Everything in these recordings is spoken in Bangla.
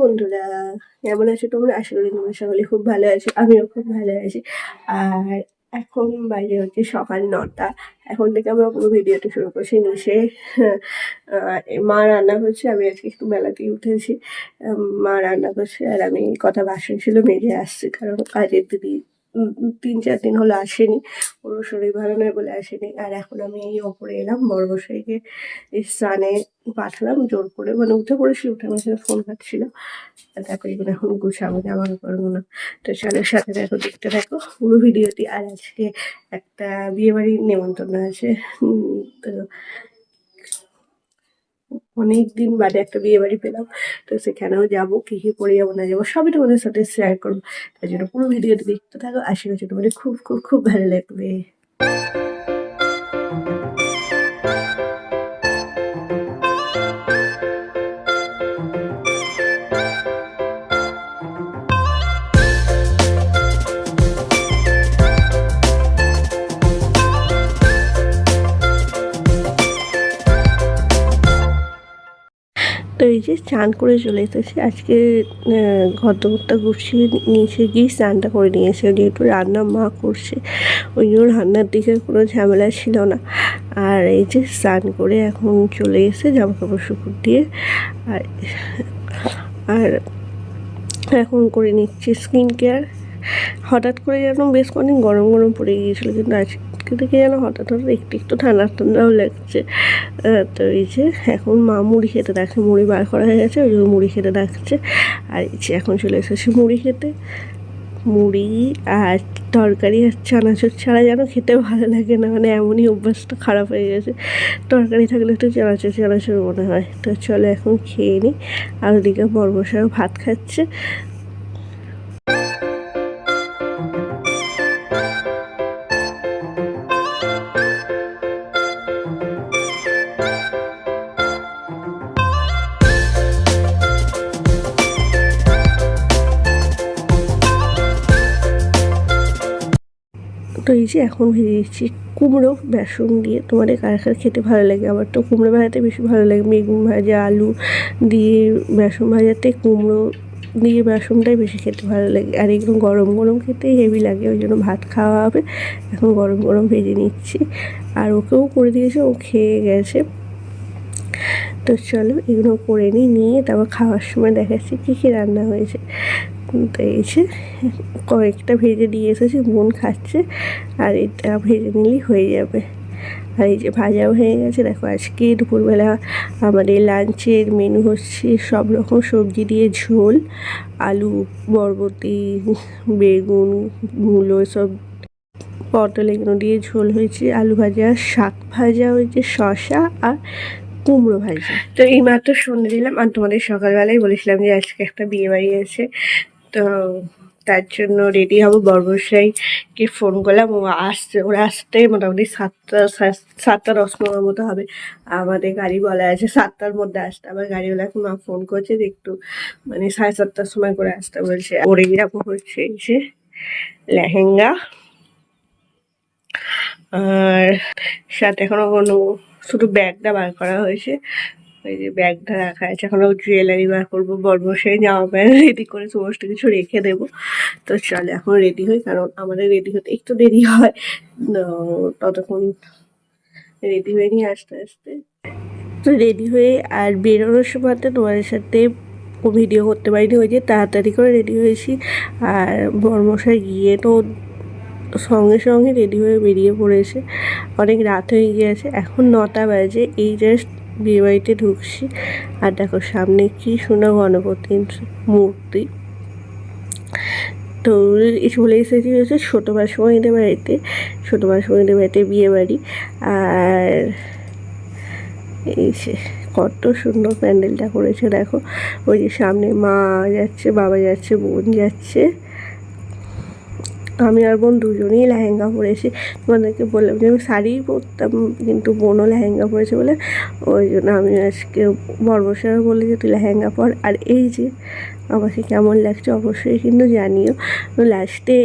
বন্ধুরা, কেমন আছো তোমরা? আশা করি তোমরা সকলে খুব ভালো আছো, আমিও খুব ভালো আছি। আর এখন বাজে হচ্ছে সকাল 9টা। এখন থেকে আমরা পুরো ভিডিওটা শুরু করছি নিচে। মা রান্না করছে, আমি আজকে একটু বেলাতেই উঠেছি। মা রান্না করছে আর আমি কটা বাসন ছিল মেজে আসছি, কারণ কাজের দিদি 3-4 দিন হলো আসেনি, ওর শরীর ভালো নয় বলে আসেনি। আর এখন আমি এই ওপরে এলাম, বড় বসাইকে স্নানে পাঠালাম জোর করে, মানে উঠে পড়েছি, উঠে আমার সাথে ফোন ঘাটছিল। দেখো এগুলো এখন গুছাবো, জামা কাপড়গুলো। তো চলো সাথে দেখো, দেখতে থাকো পুরো ভিডিওটি। আর আজকে একটা বিয়ে বাড়ির নেমন্তন্ন আছে। তো অনেকদিন বাদে একটা বিয়ে বাড়ি পেলাম, তো সেখানেও যাবো, কি কি পরে যাবো না যাবো সবই তোমাদের সাথে শেয়ার করবো। তাই জন্য পুরো ভিডিওটি দেখতে থাকো, আশা করছি তোমাদের খুব খুব খুব ভালো লাগবে। তো এই যে স্নান করে চলে এসেছি আজকে। ঘরদোরটা গুছিয়ে নিচে গিয়ে স্নানটা করে নিয়েছে, যেহেতু রান্না মা করছে, ওই জন্য রান্নার দিকে কোনো ঝামেলা ছিল না। আর এই যে স্নান করে এখন চলে এসে জামা কাপড় শুকুর দিয়ে আর আর এখন করে নিচ্ছি স্কিন কেয়ার। হঠাৎ করে যেন বেশ অনেক গরম গরম পড়ে গিয়েছিলো, কিন্তু আজকে থেকে যেন হঠাৎ হঠাৎ একটু একটু ঠান্ডা ঠান্ডাও লাগছে। তো এই যে এখন মা মুড়ি খেতে ডাকছে, মুড়ি বার করা হয়ে গেছে, ওই জন্য মুড়ি খেতে ডাকছে। আর এই যে এখন চলে এসেছি মুড়ি খেতে। মুড়ি আর তরকারি আর চানাচুর ছাড়া যেন খেতে ভালো লাগে না, মানে এমনই অভ্যাসটা খারাপ হয়ে গেছে। তরকারি থাকলে একটু চানাচুর চানাচুর মনে হয়। তো চলো এখন খেয়ে নিই। আর ওদিকে বর্মশাও ভাত খাচ্ছে। তো এই যে এখন ভেজে দিচ্ছি কুমড়ো বেসন দিয়ে। তোমাদের কার কার খেতে ভালো লাগে? আমার তো কুমড়ো ভাজাতে বেশি ভালো লাগে, বেগুন ভাজা আলু দিয়ে বেসন ভাজাতে কুমড়ো দিয়ে বেসনটাই বেশি খেতে ভালো লাগে। আর একদম গরম গরম খেতে হেভি লাগে, ওই জন্য ভাত খাওয়া হবে। এখন গরম গরম ভেজে নিচ্ছি, আর ওকেও করে দিয়েছে, ও খেয়ে গেছে। তো চলো এগুলো করে নিয়ে তারপর খাওয়ার সময় দেখাচ্ছি কী কী রান্না হয়েছে। তো এই যে কয়েকটা ভেজে দিয়ে এসেছি, বোন খাচ্ছে, আর এটা ভেজে নিলেই হয়ে যাবে। আর এই যে ভাজাও হয়ে গেছে। দেখো আজকে দুপুরবেলা আমাদের লাঞ্চের মেনু হচ্ছে সব রকম সবজি দিয়ে ঝোল, আলু, বরবটি, বেগুন, মূলো, সব পটল এগুলো দিয়ে ঝোল হয়েছে, আলু ভাজা, শাক ভাজা হয়েছে, শশা আর কুমড়ো ভাজা। তো এই মাত্র সন্ধ্যে দিলাম, আর তোমাদের সকালবেলায় বলেছিলাম যে আজকে একটা বিয়ে বাড়ি আছে, তো তার জন্য রেডি হবো। বর্মশাইকে ফোন করলাম, ওরা আসতে মোটামুটি 7:10 মতো হবে। আমাদের গাড়ি বলা আছে 7টার মধ্যে আসতে। আবার গাড়িওয়ালাকে মা ফোন করছে যে একটু মানে 7:30টার সময় করে আসতে বলছে। পরে যাবো হচ্ছে এসে লেহেঙ্গা, আর সাথে এখনো কোনো শুধু ব্যাগটা বার করা হয়েছে। ওই যে ব্যাগটা রাখা আছে, এখনো জুয়েলারি বার করবো, বর্মশাই জামা প্যান্ট রেডি করে সমস্ত কিছু রেখে দেবো। তো চলে এখন রেডি হই, কারণ আমাদের রেডি হতে একটু দেরি হয়, ততক্ষণ রেডি হয়ে নিয়ে আসতে আসতে। তো রেডি হয়ে আর বেরোনোর সময় তোমাদের সাথে ভিডিও করতে পারিনি, ওই যে তাড়াতাড়ি করে রেডি হয়েছি। আর বর্মশাই গিয়ে তো সঙ্গে সঙ্গে রেডি হয়ে বেরিয়ে পড়েছে, অনেক রাত হয়ে গিয়েছে। এখন 9টা বাজে, এই জাস্ট বিয়ে বাড়িতে ঢুকছি। আর দেখো সামনে কি সুন্দর গণপতির মূর্তি। তো চলে এসেছি হচ্ছে ছোটো মাসিমাদের বাড়িতে, ছোটো মাসিমাদের বাড়িতে বিয়ে বাড়ি। আর এই সে কত সুন্দর প্যান্ডেলটা করেছে দেখো। ওই যে সামনে মা যাচ্ছে, বাবা যাচ্ছে, বোন যাচ্ছে। আমি আর বোন দুজনেই লেহেঙ্গা পরেছি। তোমাদেরকে বললাম যে আমি শাড়িই পরতাম, কিন্তু বোনও লেহেঙ্গা পরেছে বলে ওই জন্য আমি আজকে বর্মশাইও বলে যে তুই লেহেঙ্গা পর। আর এই যে আমাকে কেমন লাগছে অবশ্যই কিন্তু জানিও। লাস্টে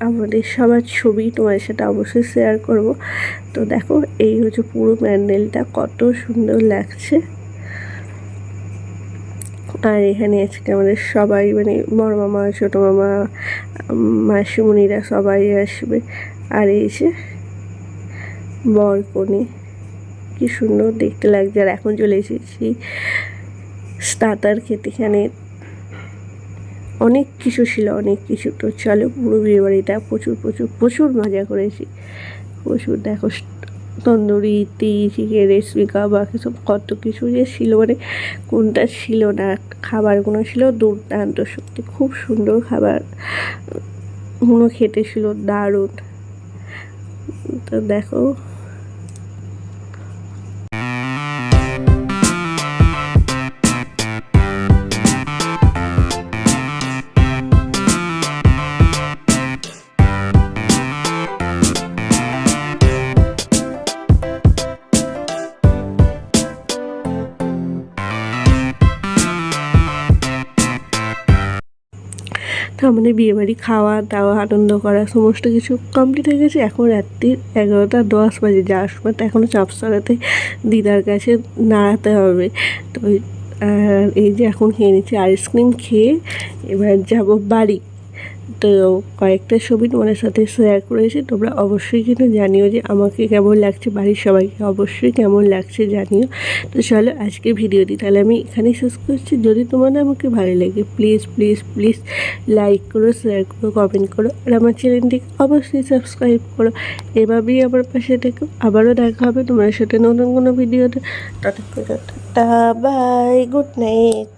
আমাদের সবার ছবি তোমাদের সাথে অবশ্যই শেয়ার করব। তো দেখো এই হচ্ছে পুরো প্যান্ডেলটা, কত সুন্দর লাগছে। আর এখানে আজকে আমাদের সবাই মানে বড় মামা, ছোটো মামা, মাসিমণিরা সবাই আসবে। আর এই যে বর কনে, কি সুন্দর দেখতে লাগছে। আর এখন চলে এসেছি স্টার্টার খেতে। এখানে অনেক কিছু ছিল, অনেক কিছু। তো চলো পুরো বিয়েবাড়িটা প্রচুর প্রচুর প্রচুর মজা করেছি, প্রচুর। দেখো তন্দুরি, চিকেন রেসিপি, কাবাব, সব কত কিছু যে ছিল, মানে কোনটা ছিল না। খাবারগুলো ছিল দুর্দান্ত, সত্যি খুব সুন্দর খাবারগুলো খেতে ছিল, দারুণ। তো দেখো তো আমাদের বিয়েবাড়ি খাওয়া দাওয়া আনন্দ করা সমস্ত কিছু কমপ্লিট হয়ে গেছে। এখন রাত্রি 11টা 10 বাজে। যাওয়ার সময় তো এখনও চাপসারাতে দিদার কাছে নাড়াতে হবে। তো এই যে এখন খেয়ে নিচ্ছি আইসক্রিম, খেয়ে এবার যাব বাড়ি। তো কয়েকটা ছবি তোমাদের সাথে শেয়ার করেছি, তোমরা অবশ্যই কিন্তু জানিও যে আমাকে কেমন লাগছে, বাড়ির সবাইকে অবশ্যই কেমন লাগছে জানিও। তো চলো আজকে ভিডিওটি তাহলে আমি এখানেই শেষ করছি। যদি তোমাদের আমাকে ভালো লাগে প্লিজ প্লিজ প্লিজ লাইক করো, শেয়ার করো, কমেন্ট করো, আর আমার চ্যানেলটিকে অবশ্যই সাবস্ক্রাইব করো। এভাবেই আমার পাশে থেকো। আবারও দেখা হবে তোমার সাথে নতুন কোনো ভিডিওতে। ততক্ষণ বাই, গুড নাইট।